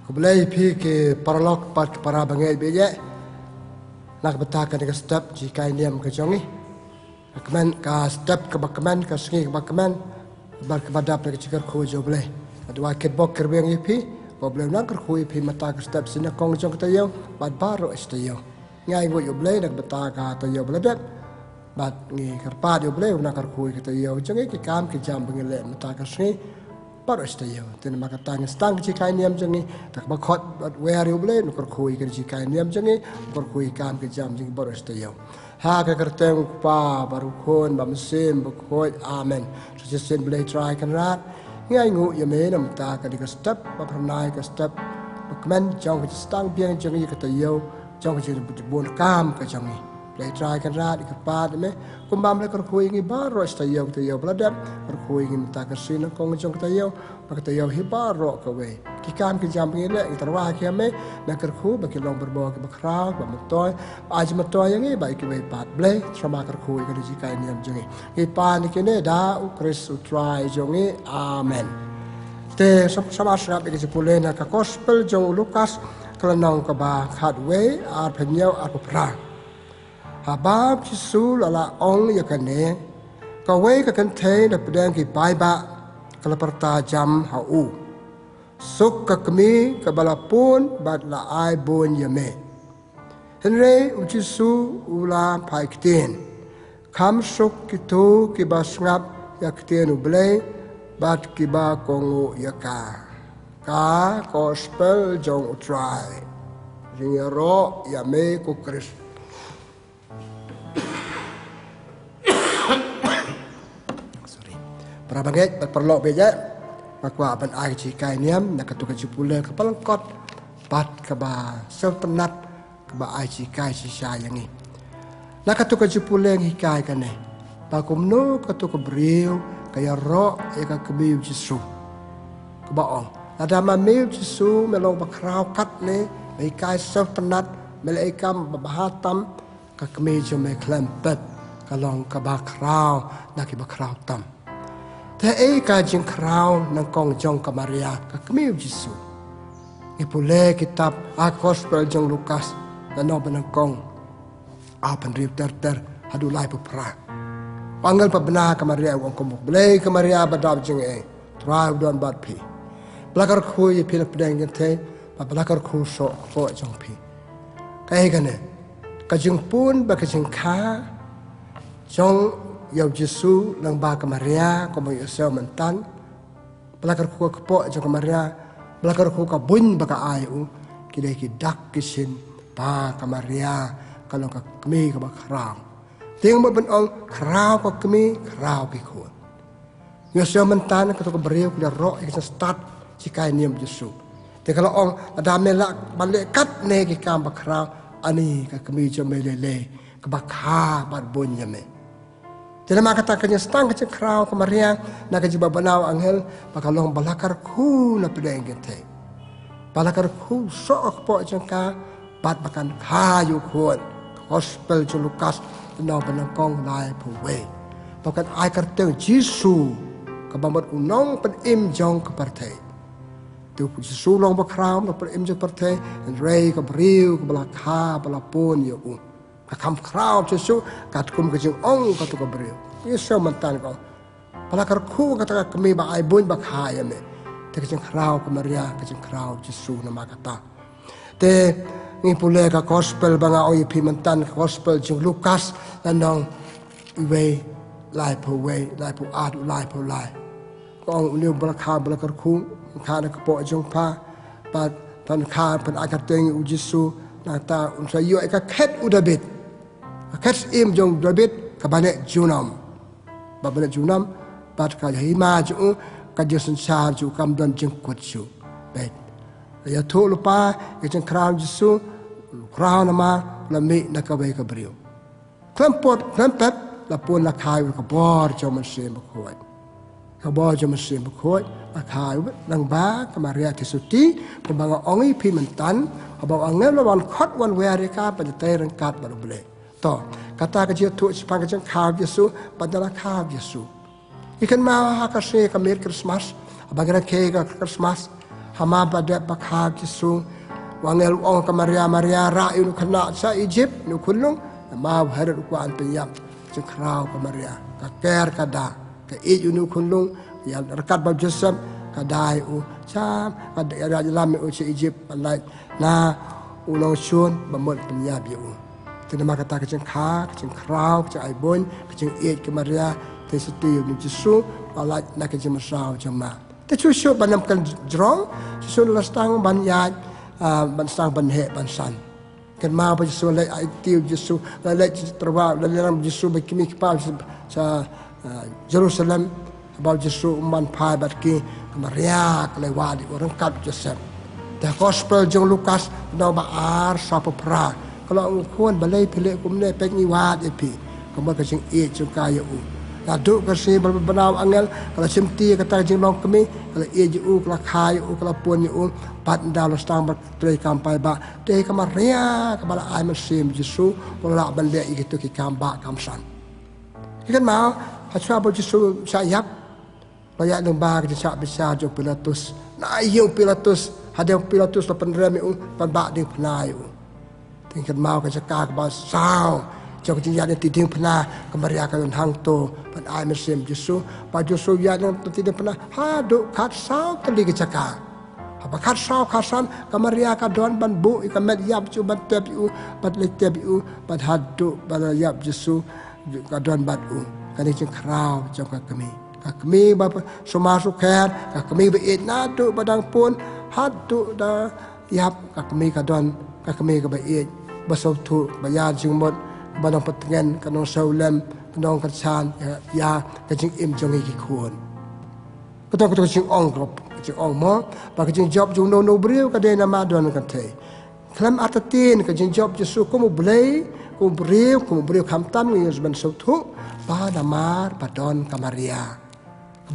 Kebelah pi ke paralog pat para bangai beje nak betakan ke step jika niam ke jongi kemen ka step ke bakman ke sengi ke bakman bar ke badap ke cikar khu jo boleh adwa ket bok kerbeng pi boleh nak khu pi mata ke step sina kong jong ta yo bad baro istayo ngai go yo boleh nak betaka ta yo boleh dat bad ngi karpa yo boleh nak khu ke ta yo jongi ke kam ke jam bengele mata ke sengi baru istayo, jadi maka tanya stang jika niam jengi, tak bakot wear yo boleh, nukur kui ke jika niam jengi, nukur kui kam ke jam jengi baru istayo. Ha ke kerteng pa baru kon bamsim bakoi amen. Suggestion boleh try kan rat, ngai ngu ya menam ta ke step, bapernai ke step, bakmen jong ke stang biang jengi ke tayo, jong ke bon kam ke jengi. Boleh try kan rat ikat me, kumbam le kerkui ngi baru istayo ke tayo beladat. Kui ingin tak kesini kong jong kita yo, maka kita yo hibaro kawe. Kikam kijam pengile, kita rawah kiame, nak kerku bagi long berbawa ke bakrau, bamatoy, aja matoy yang ini baik kiwe pat blay, sama kerku ikan jika ini am jongi. Ipan ikine da ukris utrai jongi, amen. Te sama serap ikan sepuluh nak gospel jong Lukas kelenong keba hadwe ar penyau ar perang. Habab Yesus lala ong yakane. Kawai kakan teh na pedang ki baiba kalaparta jam hau. Suk kakmi kabalapun bad la ai bon yame. Henry ujisu ula paiktin. Kam suk kitu kiba sngap yaktin ublay bad kiba kongu yaka. Ka gospel jong utrai. Jingero yame kukris. Para banget perlu beja bakwa ban ai jika niam nak tu kejupule kepalangkot pat keba seltenat keba ai jika sisa yang ni nak tu kejupule hikai kane bakumno katu kebriu kaya ro ya ka kebiu jisu keba ong ada mamiu jisu melong bakrau kat ne hikai seltenat melaikam bahatam ka kemeja me klempet kalong keba krau nak bakrau tam. Tapi kajian kerau nangkong jong ke Maria ke kemiu Yesus. Ipule kitab Gospel jong Lukas dan no benangkong apa drip ter hadu lai pepra. Panggil pebena ke Maria wong komuk belai ke Maria badab jeng try don bad pi. Belakar ku ye pil pedang gente belakar ku so ko jong pi. Kai kane kajing pun ba kajing ka jong Yau Yesus lang ba ke Maria ko mo Yosef mentan belakar ku kepo jong ke Maria belakar ku ka bun ba ka ayu kidai kidak kisin ba ke Maria kalau ka kemi ka ba krau ting mo benong krau ka kemi krau ki ku Yosef mentan ka to ka beriu ka ro ka start sikai niam Yesus te kalau ong ada melak balik kat ne ki kam ba krau ani ka kemi jome lele ka ba kha ba bun yame. Jadi maka katakannya setang kecil kerau kemarin nak kejiba banau angel bakalong balakar ku na pedang gente balakar ku sok po jengka bat bakan kayu kuat gospel Lukas tenau benangkong lai puwe bakan ai kerteng Yesus kebambat unong pen im jong ke partai tu Yesus long bakrau na pen im jong partai dan rei ke beriu ke balakha balapun yo Kakam kerau Yesus katkum kejeng ong katu kabriu. Yesus mentan kau. Palakar ku kata kami ba ai bun bak haya me. Te kejeng kerau ke Maria kejeng kerau Yesus nama kata. Te ni pule ka gospel banga oi pi mentan gospel jeng Lukas landong iwe lai pu adu lai pu lai. Kong uniu balakar ku kana kepo jeng pa pa tan ka pen akat teng Yesus nata unsa yo ka ket udabit. Kat im jong David kabanek junam. Babanek junam bat ka hima ju ka jesun sar ju kam don jeng kut ju. Bet. Ya tu lupa ya jeng krau Yesus krau nama la mi na ka we ka brio. Klempet la pun la kai ka bor jo man sem ko. Ka bor jo man sem ko la kai nang ba ka Maria tisuti pembanga ongi pi mentan abang angel lawan khot wan we ka pa te rang kat ba bele. To kata kerja tu sepang kerja kau Yesus padahal kau Yesus. Ikan mau hakasih kamir Christmas, abagira kega Christmas, hama pada pakha Yesu wangel ong ka Maria ra inu khana sa Egypt nu khulung ma harat ku an penyap jeng krau ka Maria ka ker ka da ka inu khulung ya rakat ba Joseph ka dai u cha ka ra lam u che Egypt lai na ulong chun ba mon penyap yu Tenama kata kecing kha, kecing krau, kecing aibon, kecing eat ke Maria, te setiu ni Jesu, walat nak kecing masau jema. Te susu banamkan jerong, susu lastang ban yat, ban stang ban he ban san. Kan ma ba Jesu lai aitiu Jesu, lai terwa, lai dalam Jesu bakimi kepal sa Jerusalem, bal Jesu man pai bat ki Maria kelai wadi orang kat Joseph. The Gospel jong Lukas no ba ar sa pra. Kalau ukuan balai pilih kumne pengi wad epi, kamu kacing jeng kaya u. Laduk kasi berbenau angel kalau semti kata jeng long kami kalau ju kalau kaya u kalau pun u pat dalam stang berteri kampai ba deh kamar ria kepala ai mesim Jesu kalau balik itu ki kamba kamsan. Ikan mau hacua bo Jesu sayap banyak lembah kita besar jo Pilatus. Nah iyo Pilatus ada Pilatus lapan remi u pan di penai u. Tingkat mau ke cakap bahas sao, jauh kejadian tidak pernah kemariakan hang tu, pada ayat mesim Yesus, pada Yesus yang tidak pernah haduk kat sao tadi ke cakap, apa kat sao kasan kemariakan doan ban bu, ikan med yap cu ban tebu, ban letebu, ban haduk ban yap Yesus, doan ban u, kan itu kerau jauh kami bapa semasuk kan, kami berit nadu badang pun haduk dah yap kami kadoan kami kebaik basau tu bayar jumot badang petengan kanong saulam kanong kersan ya kajing im jongi kikun katong kajing ong grop kajing ong mo ba kajing job jung no brio kadai nama don kate kelam atatin kajing job Jesu ko mo brio kam tam ngi ban sau tu ba namar padon kamaria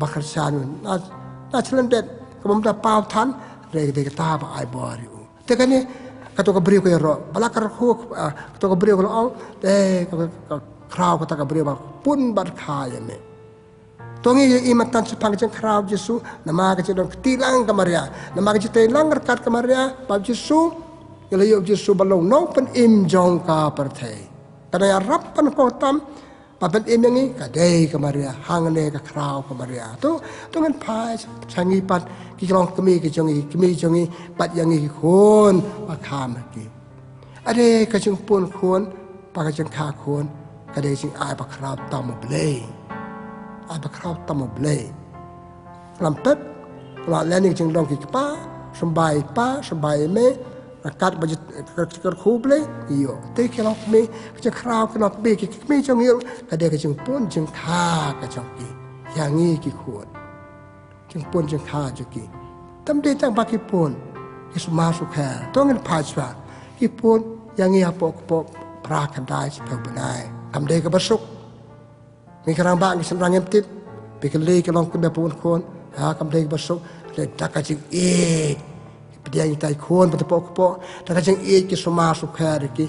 ba kersan na celendet kamam da pau tan re kata ba ai bori te kani kata beriu ke ro balakar ku kata beriu ko ong krau kata beriu ba pun bar khaya me tongi imatan sepang jeng krau Yesu nama ke jeng tilang ke Maria nama ke tilang rekat ke Maria ba Yesu yelayo Yesu balong no pen im jong ka perthai kada ya rap pan ko tam papen im yang ni kadai ke Maria hangne ke krau ke Maria tu ngan pai sangi pat kilong kami jongi pat yang ni kon pakam ki ade kajeng pun kon pakajeng kha kon kadai sing ai pakrau tam blei ai pakrau tam blei lampet la lani jeng dong ki pa sambai me rakat bajet ker khuble iyo te kilong kami kajeng krau kilong be ki kami jongi kadai kajeng pun jeng kha kajeng ki yang ni ki kon jeng pun jeng kha joki tam de tang baki pun is masuk ha tongen pajwa ki pun yang ni apok pra kadai sepau benai tam de ka basuk mi karang ba ni semrang emptip pikeli kelong ke pun kon ha kam de basuk le takajing dia yang tai kon patepok takajing ki masuk ha ki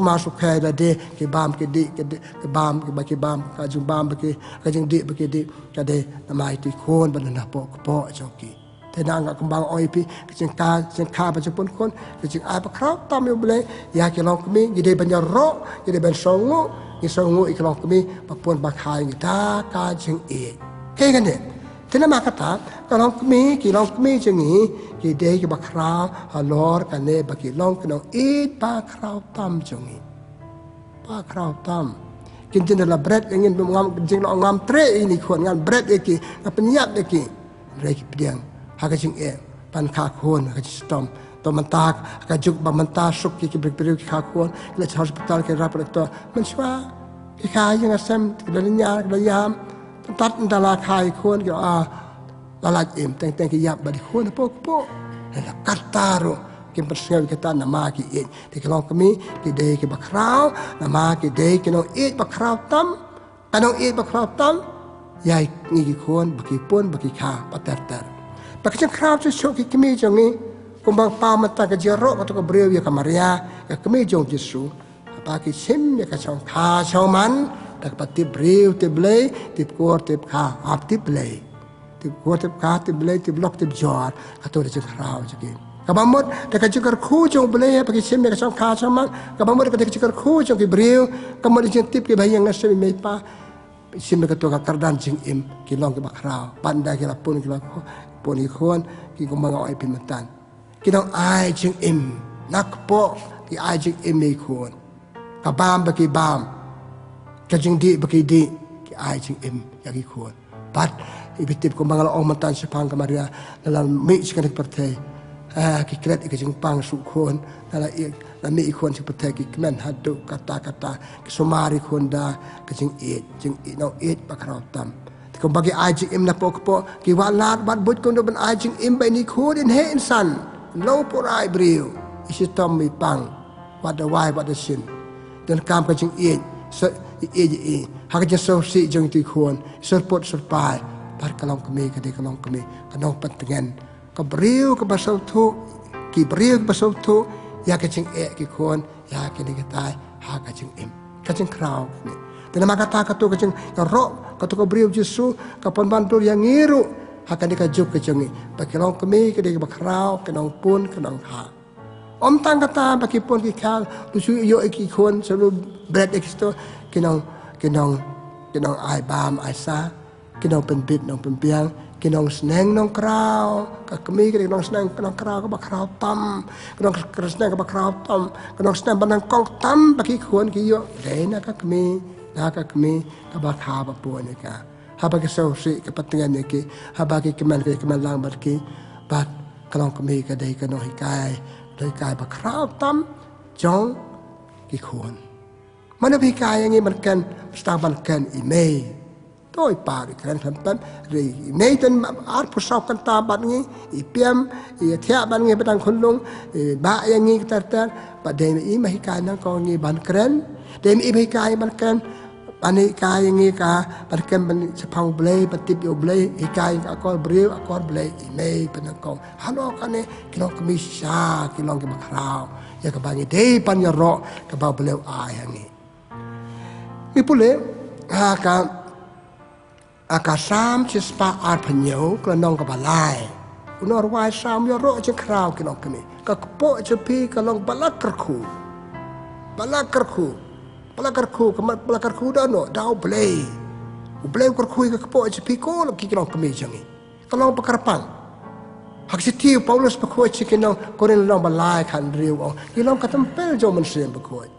masuk ha de ki bam ki di ki bam ki baki bam ka jung bam baki kajing di baki di kade namai ti kon banana pok jokiแต่นางก็กำบังอ้อยพี่จึงการจึงข้าไปจะพ้นคนจึงอายประคราวตามอยู่เลยอยากจะลองก็มียิ่งได้บรรยาโรยิ่งได้บรรสงฆ์ยิ่งสงฆ์อีกลองก็มีประปวนประคายยิ่งตาการจึงเอกแค่กันเนี่ยที่นั่นมากระตาก็ลองก็มีกี่ลองก็มีจึงนี้ยิ่งได้กี่ประคราวฮัลโหลกันเนี่ยบางกี่ลองก็น้องเอ็ดประคราวตามจึงนี้ประคราวตามกินจนเดลเบรดอย่างเงี้ยงามจริงเรางามเตะอีนี่คนงานเบรดเอกี้กับเป็นยัดเอกี้เรียกเพียงหากจึงปันขาโคนหากจึงตอมตัวมันตากหากจุกบมันตาสุกที่บริบริขาโคนและชาวสปิตาลที่รับประตัวมันชัวที่ขายยังเซมที่ระยะระยามตัดตลาดขายโคนก็ละลายแต่งกี่ยับบริโคนพวกนั่นแหละกัตตารุ kim persel kita nama ki it ti kalau kami ki dei ki bakrau nama ki dei ki no it bakrau tam kanong it bakrau tam yai ni ki khon baki pon baki kha patar baki chang krau chu chok ki kami jong ni kumbang pa mata ka jero ka to ka breu ya kamaria ya kami jong Jesu baki sim ya ka chong kha man tak pati breu te blei tip kor tip kha ap tip blei tip kuat tip kah tip belai tip blok tip jor atau ada cengkarau jadi kabamut dekat cengkar khu jong belai pakai sim dekat cong kah sama kabamut dekat cengkar khu jong kibriu kemudian jeng tip kibayang nasi mepa sim dekat tuan kardan jeng im kilong ke bakrau pandai kila pun ikon ki kumang ai pimentan kilong ai jeng im nakpo ki ai jeng im ikon kabam bagi bam kajeng di bagi di ki ai jeng im yang ikon pat ibitip ko mga laong mantan sa pang kamaria dalam mi sikanik partay ki kret ikajeng pang sukon dala mi ikon si partay ki kmen hadu kata-kata ki sumari konda kajeng jeng no pakraw tam kung bagi ajing im na po ki walat bat but kung doon ajing im ba ni kon in he insan low por ay brio isitom mi pang wada wai wada sin dan kam kajeng so hakajeng so si jeng ti kon serpot serpai par kalong kami kadai kalong kami kanong pentingan kabriu ke basau tu ki briu ke basau tu ya kajeng ki kon ya kini kita hakajeng im kajeng kraw ni dan maka kata kajeng ro kata kabriu Yesus kapan bantul yang ngiru akan dikajuk kajeng bagi kalong kami kadai bakrau kanong pun kanong ha om tang kata bagi pun ki kal lusu yo ki kon selalu bread eksto kinong ai bam ai sa kinong penbit nong pempiang kinong seneng nong kraw kami kinong seneng kinong kraw ka bakraw tam kinong seneng ka bakraw tam kinong seneng banang kong tam bagi kuan kiyo dena ka kami ka bakha ba po ni ka habagi so si kepentingan ni ki habagi keman lang barki bat kalong kami ka dai kanong hikai bakraw tam jong ki kuan mana hikai yang man kan staban kan email tôi pari kan kan ri nei tan ar pusau kan ta ban ngi ipiam thia ban ngi badang khunlung ba yang ngi tar ba de i mai kai na ko ngi ban kren de i mai kai ban kan ani kai ngi ka ban kan ban sepang blai patip yo blai i kai akor breu akor blai i mai ban ko halo kan ne kilo kami sha kilo ke makrao ya ka bangi de pan ya ro ka ba bleu ai ngi mi pule ha ka akasam cispa arpanyo kelanong kabalai unor wai sam yo ro je kraw kinong kami ka kpo jepi kalong balakarku balakarku dano dau blay karku ka kpo jepi ko ki kinong kami jangi kalong pakarpang hak siti Paulus pakoi kinong koren long balai kan riu o kinong katampel jo man sem pakoi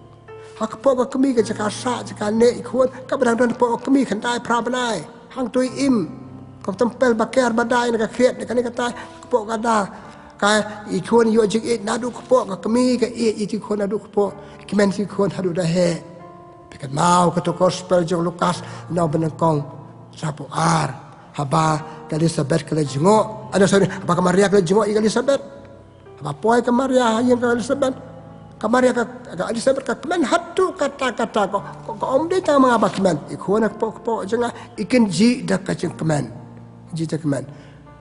hak kpo ka kami ka jaka sa jaka ne ikon ka badang don po kami kan dai pra banai hang tui im kau tempel bakar badai nak kreat nak ni kata kepok kada ka ikon yo jik nadu kepok ka kami ka ikon nadu kepok kimen si ikon hadu dah he pekat mau ka to gospel jong Lukas no benengkong sapu ar haba ka Elizabeth ka jengo ada sorry apa ka Maria ka jengo ka Elizabeth apa poi ka Maria yang ka Elizabeth ka Maria ka Elizabeth ka kemen hatu kata-kata ko om dia tak mengapa kemen ikon nak pok jenga ikan ji dak ka kemen ji dak kemen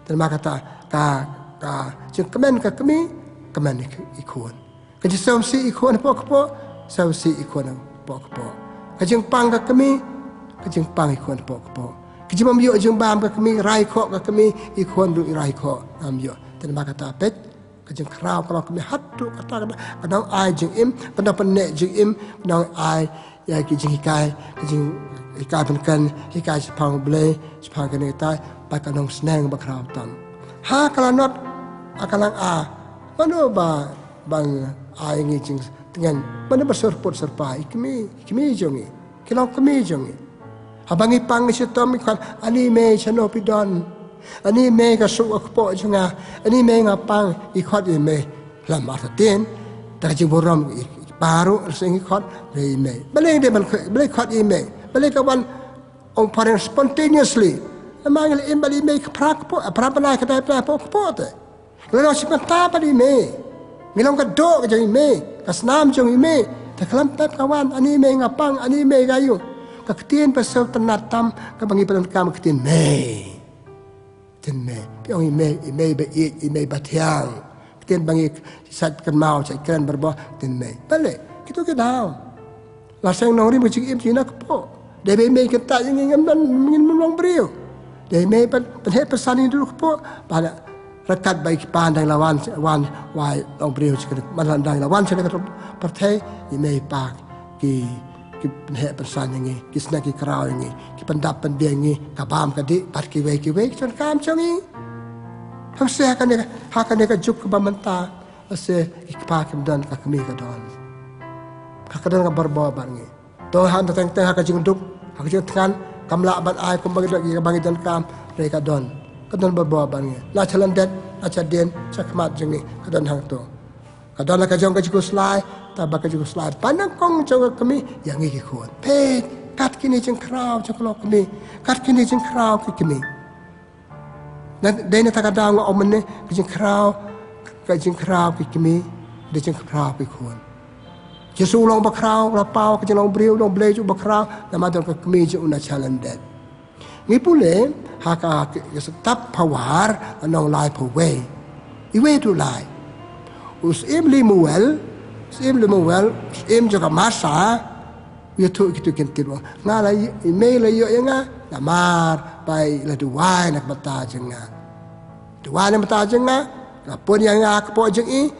terima kata ka kemen ka kami kemen ikon ka sausi ikon pok sausi ikon pok ka pang ka kami ka pang ikon pok ka mam yo jeng bam ka kami rai ko ka kami ikon du rai ko am yo terima kata pet kajeng kraw kalau kami hatu kata kadang ai jeng im pada penek jeng im kadang ai ya kajeng hikai kan hikai sepang blai sepang kan kita pakai kadang seneng bakraw tam ha kalanot akalang mana ba bang ai ngi jeng dengan mana berserput serpai kami jongi kilau kami jongi habangi pang si tom kan ani me chano pidon ani me ka su akpo junga ani me ngapang ikhot me lam artin ta ji boram baru sing ikhot re me bale de ban bale khot me bale ka ban on parent spontaneously amang le bale me prak po prapala ka ta po te lo si ta bale me ngilong ka do ka jeng me ka snam jeng me ta klam tap kawan ani me ngapang ani me gayu ka ketien pasal tenatam ka bangi penan ketien me tin me piong ime ba tiang tin bangi sat kan mau sai kan berbo tin me bale kitu ke daw la sang nong ri mo chig im china ko de be me kata yang ngam ngin mong brio Dia me pen he pesan ini dulu po pada rekat baik pandang lawan wai long brio cik mandang lawan cik kat partai ini pak ki he pesan ini ki sna ki kerau ini ki pendap pendiang ini kabam kadi pat ki wei cun kam congi hamse hakan ne ka juk ba menta ase ki pak dan ka kami ka don ka kadang ka barba bangi to han teng teng ka jing duk ka jing tkan kamla ban ai kum bagi lagi bagi dan kam reka don kadon barba bangi la chalan det la chaden chakmat jingi kadon hang to kadon la ka jong ka jiku slai ta ba ka jiku slai panang kong jong kami yang ngi khon pe kat kini jing krau chaklo kami kat kini jing krau ki kami dan dena ta ka dang o menne ki jing krau ki kami de jing krau ki khon Jesu long bakrau rapau ke long brio long blej u bakrau nama don ke kemi ju una challenge ngi pule haka yesu tap pawar anong lai pawe iwe tu lai us limuel juga masa itu kitu kintir ngala email yo nga namar bai la duwai nak bata jenga duwai nak bata jenga lapun yang ak po jeng i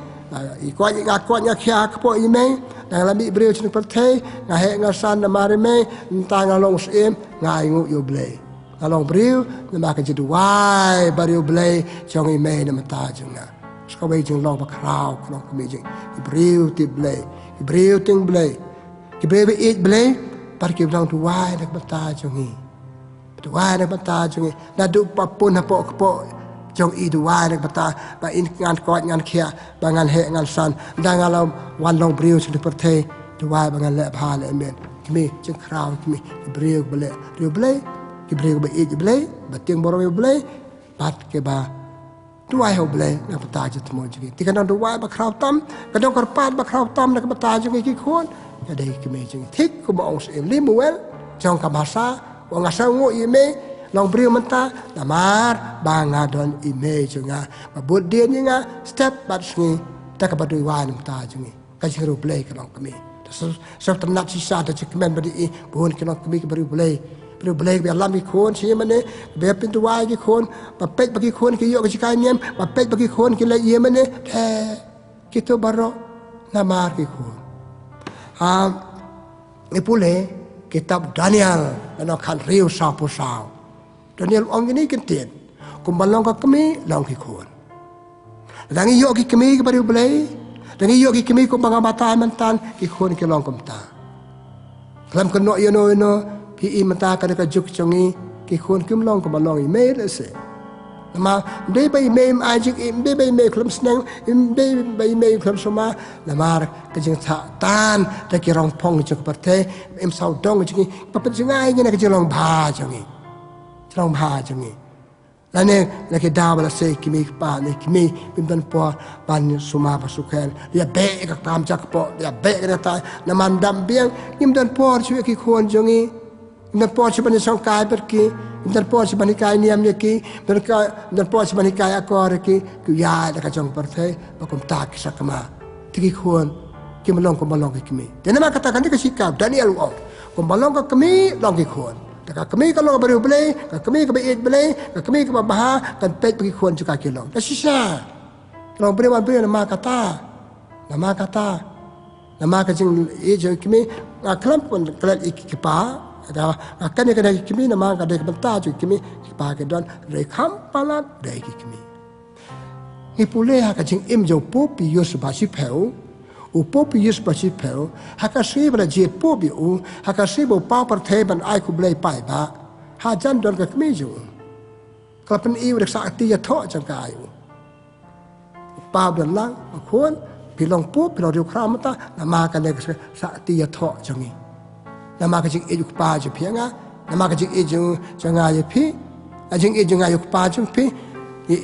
ko nya khia ko email nang lami brio chin partai nga he nga san na mare me ta nga long sim nga ngu yo ble nga long brio na ma ka jidu wai bario ble chong i me na mata junga ska bai jing long ba krau long ka me jing i brio ti ble i brio ting ble ki bre e ble par ki long tu wai na mata jungi tu wai na mata jungi na du pa pun ha po jong i du wai na mata ba in ngan ko ngan khia ba ngan he ngan san da nga long wan long brio chin partai du wai ba ngan le pha le men kimi jing krau kimi brio ble ki brio ba e ble ba ting boro ble pat ke ba tu wai ho ble na pata jit mo jigi ti kan du wai ba krau tam kan dong kar pat ba krau tam na pata jigi ki khon ya dai kimi jing thik ko ba ong sem limuel jong ka basa wa nga sa ngo i me long brio menta namar ba nga don i me junga ba bud dia nga step bat sngi ta ka ba du wai na pata jigi ka jing ru ble ka long kami so tanat si sa ta chik men ba di bon ki long kami ka bari ble beri belai biar lami khon sih mana biar pintu wai ki khon bapet bagi khon ki yo ki kai nyem bapet bagi khon ki lai ye mana kita baru namar ki khon ni pule kitab Daniel ana kan riu sa pu sao Daniel ong ini kentien kumbalong ka kami long ki khon dangi yo ki kami ki bari belai dangi yo ki kami ko banga mata mantan ki khon ki long kumta kelam keno yo no ki imata ka ka juk chongi ki khon kim long ko malong i me se ma de bai me ajik de bai me klam sneng de bai me klam soma la mar ka jing tha tan ta ki rong pong juk parte em sau dong chiki pa pa jingai ni na ka jing long bha chongi la ne la ke da bala se ki mi pa ne ki mi pim dan po pan suma pa sukel ya be ka tam chak po ya be ka ta na man dam biang nim dan po chu ki khon jongi dan po si bani sangkai pergi dan po si bani kai niam ki dan po si bani kai akor ki ku ya da ka jong partai bakum tak sakama tiki khon ki malong ko malong ki mi dan nama katakan ka sikap Daniel ong ko malong ka kami long ki khon da ka kami ka long baru belai ka kami ka bait belai ka kami ka baha kan pet pergi khon juga ki long da sisa long beri wan beri nama kata nama ka jing e jong ki mi aklam pun kala ikipa ada akan yang kena kimi nama kada kebenta ju kimi pakai don rekam palat dai kimi ni pule ha ka jing im jo popi yus ba si pheu u popi yus ba si pheu ha ka si bra je popi u ha ka si bo pa par the ban ai ku blai pai ba ha jan don ka kimi ju klapen i ur sa ti ya tho jang ka ai pa ban lang khon pilong pu pilong ru kramata nama ka ne sa ti ya tho jangi nama ka jing ejuk pa ju phianga nama ka jing eju janga ye phi ajing eju nga yuk pa ju phi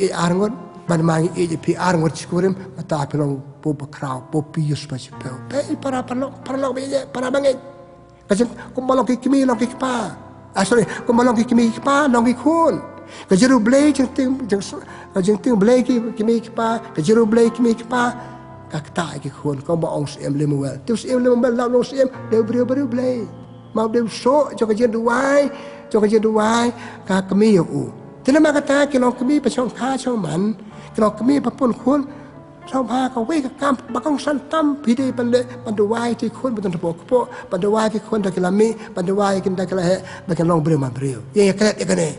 e arngot ban ma ngi eju phi arngot chikurim mata pilong po bakrau po pius pa ju pe para be para bangi ka jing kumbalong ki kimi long ki pa sorry kumbalong ki kimi pa long ki khun ka jiru blai jing ting blai ki kimi pa ka jiru blai kimi pa ka ta ki khun ko ba ong sem lemuel tu sem lemuel la long sem de brio blai mau đều số cho cái chuyện đuôi จงจะดูไว้กากมีอยู่อูแต่ละมากระตากิโลกมีไปช่องค้าช่องมันกิโลกมีไปปุ่นคุณช่องพาเขาเวกกรรมบักองสันตั้มพิธีปันเลปันดูไว้ที่คุณบันทบกโปปันดูไว้ที่คนตะกิลามีปันดูไว้กินตะกิลาเหบักลองเบรียวมาเบรียวยังแค่เอกเน่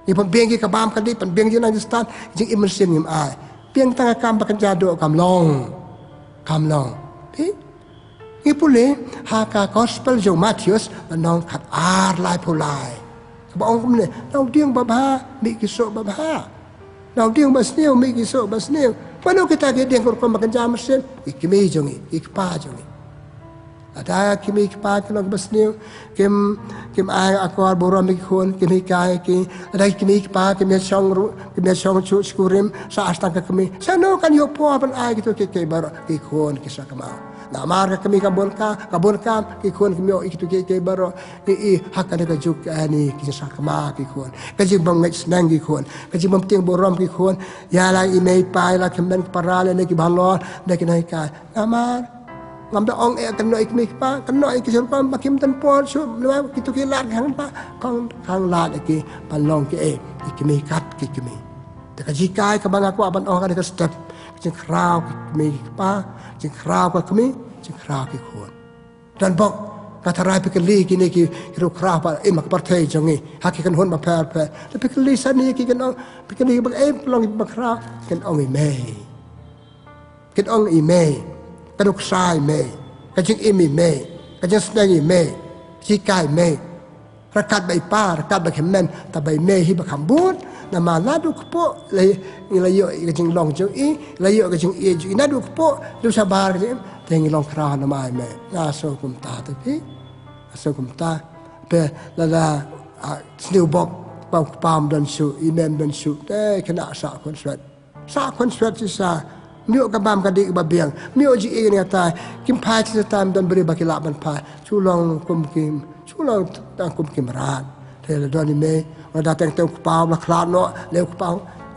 ยี่ปนเบียงกี่กบามกันดิปนเบียงยี่นันดิสตันจึงอิมเมอร์เซียนยิมอายเบียงตั้งกรรมบักจาดูกำลองพี่นี่พูดเลยหากากอสเปลจงมาธิอุสน้องขัดอาร์ไลโพไลบอกองค์เนี่ยเราเดียงบาบามีกิโซบาบาเราเดียงบาสเนียวมีกิโซบาสเนียววันนู้นkitaเดียงคนบักจามาเซนอีกมีจงอีกป้าจงada kimi kipa kilo basniu kim ai akor borom mikon kimi kai ki ada kimi kipa kimi chong chu skurim sa astang ka kimi sano kan yo po ban ai gitu ke bar ki kon ki sakama na mar ka kimi kabon ka ki kon kimi o itu ke baro i hakane ka juk ani ki sakama ki kon ka jing bang ngai snang ki kon ka jing bang tiang borom ki kon ya la i mei pai la kemen parale ne ki balon ne ki nai ka amar ngam ong kan noi mi pa kan noi ki jor pam makim tan por chu lewa kitu ki lat khang pa khang lat ki pan long ki ki mi kat ki mi te ka jikai ka bang aku aban ong ka ka step jing kraw ki mi pa jing kraw ka ki mi jing kraw ki khon dan bok ka tharai pe ki li ki ne ki ru kraw pa mak par thei jongi ha ki kan hon ma pa te pe ki li san ni ki kan ong pe ki li bak long ba kraw kan ong i me kan ong i meกระดูกทรายเมย์กระจิงอิมีเมย์กระจิงสเนงีเมย์ชีกายเมย์ระกัดใบป้าระกัดใบเข็มแมนแต่ใบเมย์ฮิบะคำบูดนามาลาดูขโปเลยเลยโยกระจิงลองจังอีเลยโยกระจิงเอจุอีน่าดูขโปดูชาบาร์กระจิงเทงิลองคราวนามาเมย์น่าโซกุมตาตัวพี่โซกุมตาเปละสนิวบอกปามปามดันสุอีเมมดันสุแต่ขณะสาคนสวดที่ซามิโอกบามกดีกบเบียงมิโอจีเอเนี่ยตายกิมพายที่จะตามดันบริบากิลาบันพายชูลองคุมกิมชูลองตั้งคุมกิมราดเทเลดอนิเมว่าได้แต่งเต็มกระเป๋ามาคลาดเนาะเร็วกระเป๋า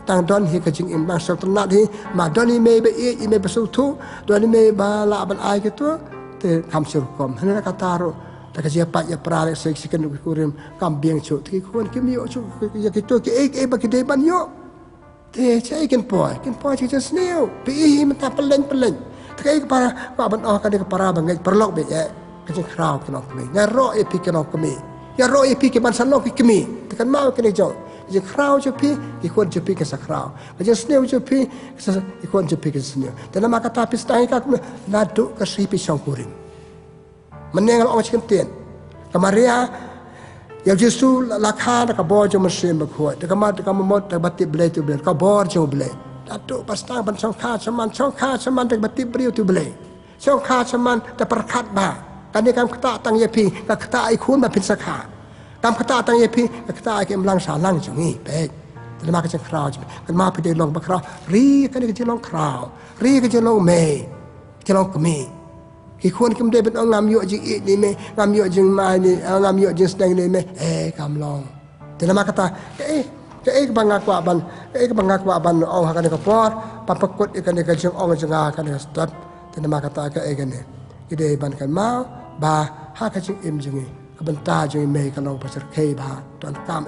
ตั้งดอนเฮกจิงอิมบางสักตนาที่มาดอนิเมไปอีเมไปสู่ทุดอนิเมบาลาบันไอกันตัวเตคำสิรุกมให้นักตารุแต่ก็จะปัจจัยปราเลสิกสิกันนุกุริมกำเบียงชุดที่ควรกิมโยชุอยากกิตัวกิเอกบักเดบันโยเท่ใช่กินปอยที่จะสเนียวปีมันตาเปล่งถ้าไอ้ก็paraบันออกกันเด็กparaบางไงparaลอกเบะก็จะคราวกันออกมีอย่ารอเอพิกันออกก็มีอย่ารอเอพิกันมันสันลอกก็มีแต่กันมากันในจ่อจะคราวจะพี่อีกคนจะพี่กันสักคราวก็จะสเนียวจะพี่อีกคนจะพี่กันสเนียวแต่น้ำมันก็ตาพิสตายก็น่าดุก็สีพิชองกุริมมันเนี่ยเราเอาชิมเตียนก็มาเรียอยากจะสู้ราคาแต่ก็บอจะมาเสียมขวดแต่ก็มาหมดแต่บัติเบลตุเบลก็บอจะเบลแต่ตัวปัสตางบันช่องข้าสมันแต่บัติเบลตุเบลช่องข้าสมันแต่ประคัดบ่าการในการขตาตั้งเยพีกับขตาไอคุ้นมาพิษขาการขตาตั้งเยพีกับขตาไอเกมลังสาลังจังงี้เป็ดแต่มาก็จะคราวกันมาไปเดินลงบักคราวรีกันก็จะลงคราวรีก็จะลงเมย์จะลงกมีอีกคนก็ไม่ได้เป็นงามโยจิอีนี่ไหมงามโยจิงมานี่งามโยจิงสแตงนี่ไหมกำลองแต่ละมาก็ตาบางกว่าบันเอาหากันก็พอปะปะกดอีกกันก็จึงเอาจึงหากันก็สตัดแต่ละมาก็ตาก็กันเนี่ยอีเดบันกันมาบาหากันจึงเอ็มจึงก็บันตาจึงเมย์ก็ลองภาษาเคบาตอนกาม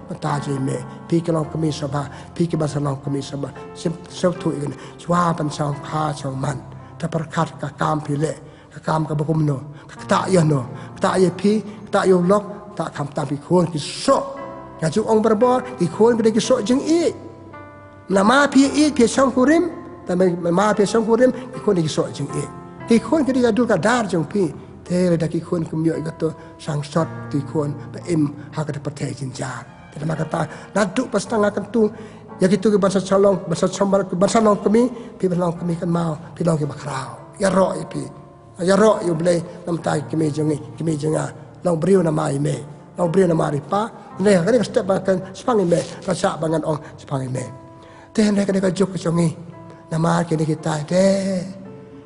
บันตาจึงเมย์พี่ก็ลองก็มีสบาพี่ก็บันสลองก็มีสบาเส้นถุยกันชัวบันช่องข้าช่องมันถ้าประคัดกับกามพิเล่กามกับบุมโนกตะยโนกตะยพีกตะยล็อกตะคำตามพิโคนกิโซอยากจะองบาร์บอร์กิโคนก็ได้กิโซจึงอีนามาพีช่องกุริมแต่ไม่มาพีช่องกุริมกิโคนได้กิโซจึงอีกิโคนก็ได้ดูกระดาษจึงพีเทเลยได้กิโคนก็มีอยู่ตัวสังสดกิโคนไปเอ็มหากระประเทศจินจาแต่ละมากระตานัดดุปัสตังกันตุอยากกิตัวบันสัชลองบันสัชมบันสัชลองก็มีพี่บันลองก็มีกันมาพี่ลองก็มาคราวอย่ารอไอพี่อย่ารออยู่เลยน้ำตากิเมจงงี้กิเมจงาลองบริวนามาอิเมลองบริวนามาริป้าเนี่ยก็ได้สเต็ปบางกันสปังอิเมภาษาบางกันองสปังอิเมแต่เนี่ยก็ได้ก็จุกจงงี้นามากินได้กิตายเด้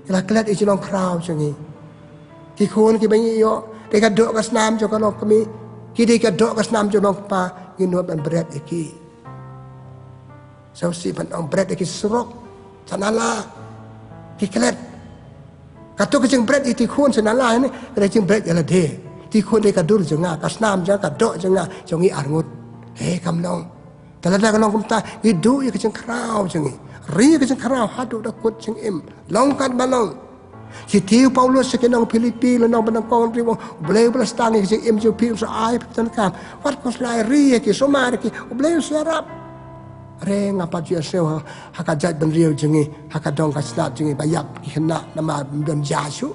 เวลาเกล็ดอีจลองคราวจงงี้กี่คนกี่ใบยี่โยได้ก็ดอกกับสนามจงก็ลองก็มีกี่ได้ก็ดอกกับสนามจงลองป้ากินนวดเป็นเบรดอีกี้Sau si pan ang bread iki surok sanala ki klet kato ke jeng bread iti khun sanala ni kada jeng bread ala de ที่คนได้กระดุลจังงากระสนามจังกระโดจังงาจังงี้อ่านงดเฮ้คำน้องแต่ละก็น้องคำตาอีดูอีกจังคราวจังงี้รีก็จังคราวหาดูตะกุดจังลองกันบ้านน้องคิดที่เปาโลสเกนองฟิลิปปีแล้วน้องบันกองรีวเบลเบลสตางก์จังจูพิมสอายพัฒนาการวัดก็สลายรีกิสมาร์กิเบลเสียรับเรงapa dia sewa hakajat benriu jengi hakadong kasnat jengi bayap kena nama ben jasu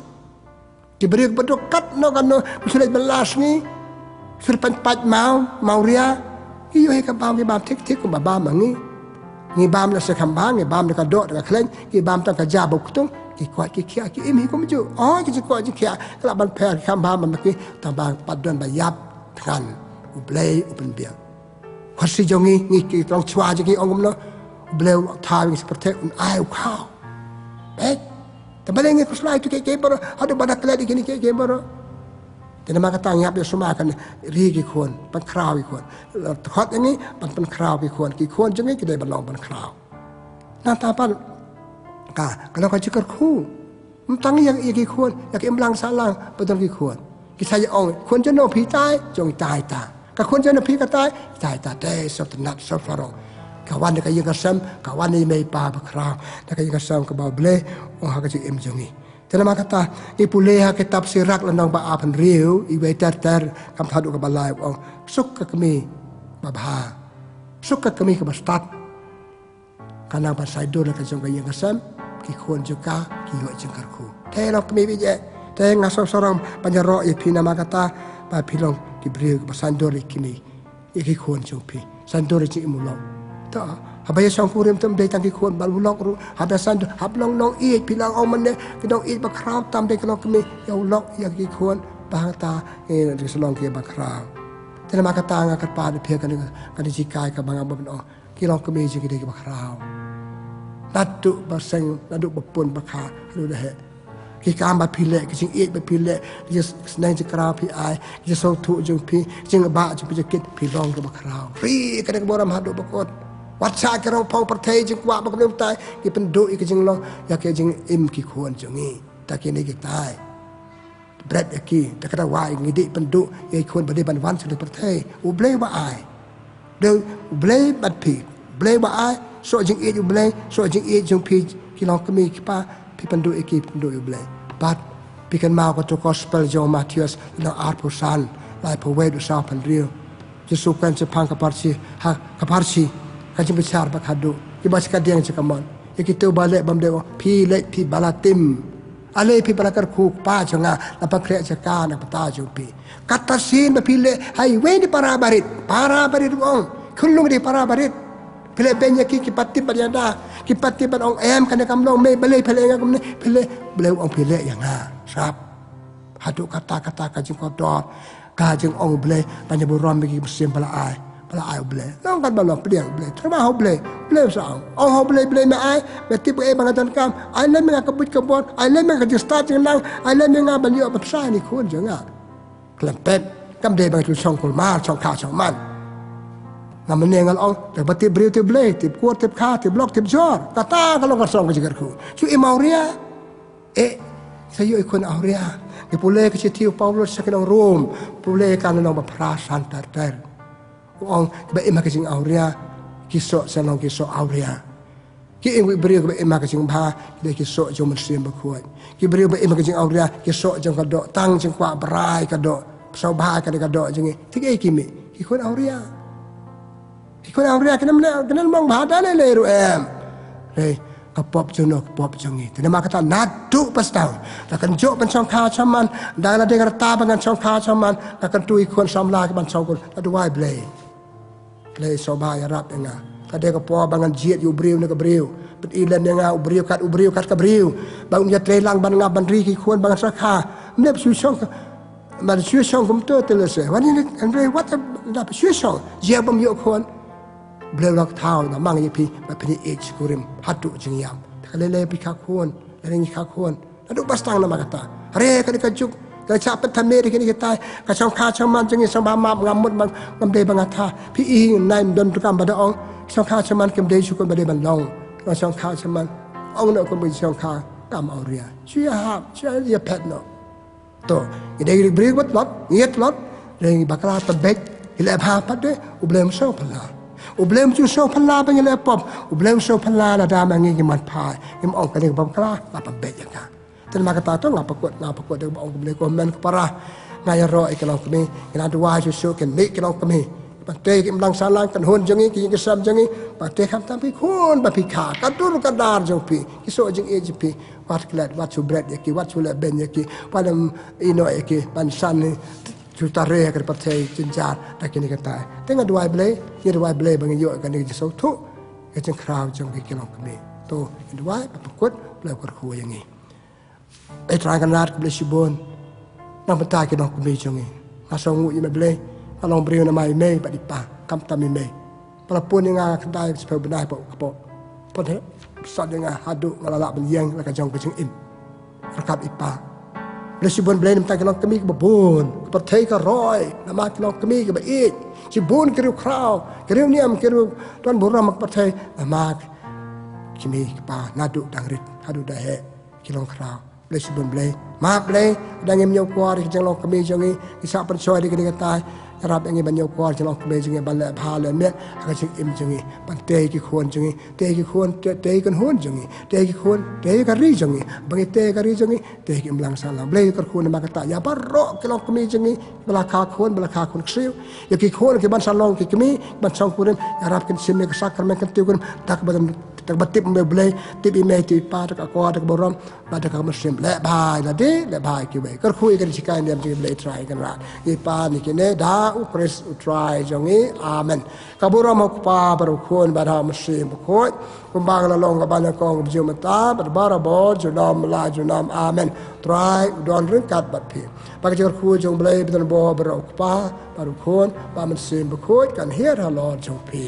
diberi berdokat no kan no sulit belas ni sulit panpat mau ria iyo he kabam ke bam tik tik ko babam mangi ni bam la se kambang ni bam ka dot ka klen ki bam ta ka jabuk tung ki kwat ki kia ki im hi ko maju oh ki ko ki kia kala ban per kambam man ki tambang padon bayap kan ublei upen bia Kasi jongi ni tong chua jengi ongom no bleu tawing seperti un ai kau. Baik. Tapi ngi kuslai tu ke baro ada badak ladi kini ke baro. Tena maka tangap dia semua kan rigi kon pan krawi kon. Hot ini pan krawi kon ki kon jengi ke dia balong pan kraw. Nah tapan ka kalau ka cikar ku. Mtang yang iki kon yak imlang salang betul ki kon. Ki saya ong kon jeno pi tai jong tai ta. Kakun jangan pergi kata, saya deh satu nak safaro. Kawan dekat yang kasam, kawan ini mai pa berkerang. Dekat yang kasam ke bawah beli, orang kerja emjongi. Dalam kata, ipuleha kitab sirak landang ba apan riu, ibu ter kam thadu ke balai orang suka kami babha, suka kami ke bastat. Karena bahasa itu dekat yang kasam, kikun juga kiyo jengkarku. Teh kami bije, teh ngasam sorang panjaro ipi nama kata, ba pilong Kibriu ke sandori kini, iki kuan jumpi, sandori cik mulong. Tak, habis sang kurim tu mendai tangki kuan balulong ru, habis sandor, hablong nong iik pilang oman ne, kedong iik bakrau tam dek kedong kini, ya ulok ya iki kuan bahata ini di selong kia bakrau. Tapi maka tanga kerpada pihak kan jikai ke bang abang no, kilong kini jadi dia bakrau. Naduk baseng, naduk bepun bakar, lu dah. Kita ambil pilih, kita ingin berpilih, kita senang jekrau pi, kita sotu jeng pi, jeng bak jeng pijak pilong ke bakrau. Ri kadang boram hadu bakot. Watsa kerang pau pertai jeng kuat bakal tai, kita penduk kita jeng long, ya kita jeng im kikuan jengi, tak kini kita. Berat yaki, tak kata wai ngidik penduk, ya kuan berdeh banwan sudah pertai. Ublay wai, deng ublay bad pi, ublay wai, so jeng it ublay, so jeng it jeng pi, kilong kami kipa. Penduk iki penduk ublay. But pikan mau ko to gospel jo Matius na arpusan lai po wedu sa pandrio. Jesu kan sepang kaparsi ha kaparsi kajim besar bak hadu. Ibas kadiang cekamon. Iki tu balik bamdeo pi lek pi balatim. Ale pi balakar ku pa jonga la pakre jaka na pata jo pi. Kata sin ba pi le hai we di para barit wong. Kulung di para barit. Pilih banyak kipati beriada, kipati pada orang em kena kamlong, me beli pilih yang kamu ni pilih beli orang pilih yang sap. Haduk kata kajeng kodor, kajeng orang beli banyak buram bagi musim balai beli. Long kan balong pediang beli, terima beli sang. Orang beli me ai, berarti boleh bangatan kam. Ai le menga kebut, ai le menga justat jenang, ai le menga beli apa besar ni kun jangan. Kelempet, kam dia bagi tu song kulmar, song kau song man. Namun ni ngal ong, terbetik beriu tip blay, tip kuat, tip kah, tip blok, tip jor. Kata kalau kasong kejigarku. Cu imauria, saya ikut auria. Di pulai kecil Paulus sekitar Rom, pulai kan nong berperasan ter. Ong baik emak kecil auria, kisok senong kisok auria. Ki ingin beriu baik emak kecil bah, dia kisok jom mesin berkuat. Ki beriu baik emak kecil auria, kisok jom kadok, tang jom kuat berai kadok, pesau bah kadok jengi. Tiga kimi, ikut auria. Ikut auria kena mong bahada le ru em. Hei, kapop jono kapop jongi. Tidak mak kata naduk pastau. Akan jok pencong kau caman, dan ada yang rata dengan cong kau caman, akan tu ikut samla ke pencong kun. Aduh wai blay. Blay soba ya rap enga. Kadai kapop bangan jiat yu beriu ne ke beriu. Bet ilan enga beriu kat ke beriu. Bangun ya trelang ban ngap ban riki kuan bangan sakha. Mnep suisong man suisong kum tu telese. Wani ni andre what da suisong. Jia bam yo kuan. Beliau lak tahu na mang yepi bapini age kurim hatu jengiam. Kalele pi kakuan, lengi kakuan. Adu bastang nama kata. Re kali kajuk, kali capet tameri kini kita. Kacang kacang man jengi sama map ngamut bang ngamde bangata. Pi naim don tukam pada ong. Kacang kacang man kemde syukur pada bandong. Kacang kacang man ong nak kemde kacang kam auria. Cia hap, cia dia pet no. to ini beri buat lot ngiat lot dari bakal terbek ilap hapat deh ublem so pala ublem tu so pala pengen lepop ublem so pala lah dah mangi giman pai im ong kan bakal apa bek ya kan dan maka tahu ngapa kuat dengan ong boleh komen keparah ngaya roh ikan kami kena dua susu kan mek ikan kami Pate kim lang salang kan hon jangi ki kesam jangi pate kam tampi khon ba phikha kadur kadar jongpi kiso jing ejpi wat klat wat su bread yaki wat su le ben yaki padam ino yaki pan san jutare ka pate jinjar takini kata tenga dua ble ye dua ble bang yo kan ni so thu ke jeng kraw jong ki kilong kami to dua pakut ble kor khu yangi ai tra kan rat ble sibon nang pata ki dong kami jongi asong u ble Along beri nama email pada dipa, kam tam email. Walaupun yang kedai supaya benar pok, pun he, besar dengan haduk ngalalak benyang laka jong kecing im. Rekap ipa. Bila si bun beli nampak kelong kami ke babun, kepertai ke roy, nama kelong kami ke baik. Si bun kiriu kraw, kiriu niam kiriu tuan buram kepertai, nama kami kepa naduk dangrit, haduk dahe kelong kraw. Bila si bun beli, maaf beli, dangim nyokor kelong kami jongi, kisah percaya di kata. Rap yang banyak kuar jelang kembali jengi balik balik met akan jeng im jengi pantai ki khon jengi tei ki khon tei kan hon jengi tei ki khon tei kari jengi bangi tei kari jengi tei ki imlang salam blei kar khon ma kata ya barok kelong kembali jengi belakang khon ksiu ya ki khon ki ban salong ki kemi ban song kurim ya rap kan sim ke sakar men kan tiu kurim tak badam tak batip me blei tip ime ti pa tak ko tak borom pada ka muslim le bai la de le bai ki be kar khui kan sikai niam jengi blei try kan ra ki pa ni ki ne da upres utrai jongi amen kabura mokpa barukun badha muslim khoi kumbang la long ka bana kong jumata barbara bo junam la junam amen try udon ring kat bat phi pakjor khu jong blai bidan bo barukpa barukun ba muslim khoi kan her ha lord jong phi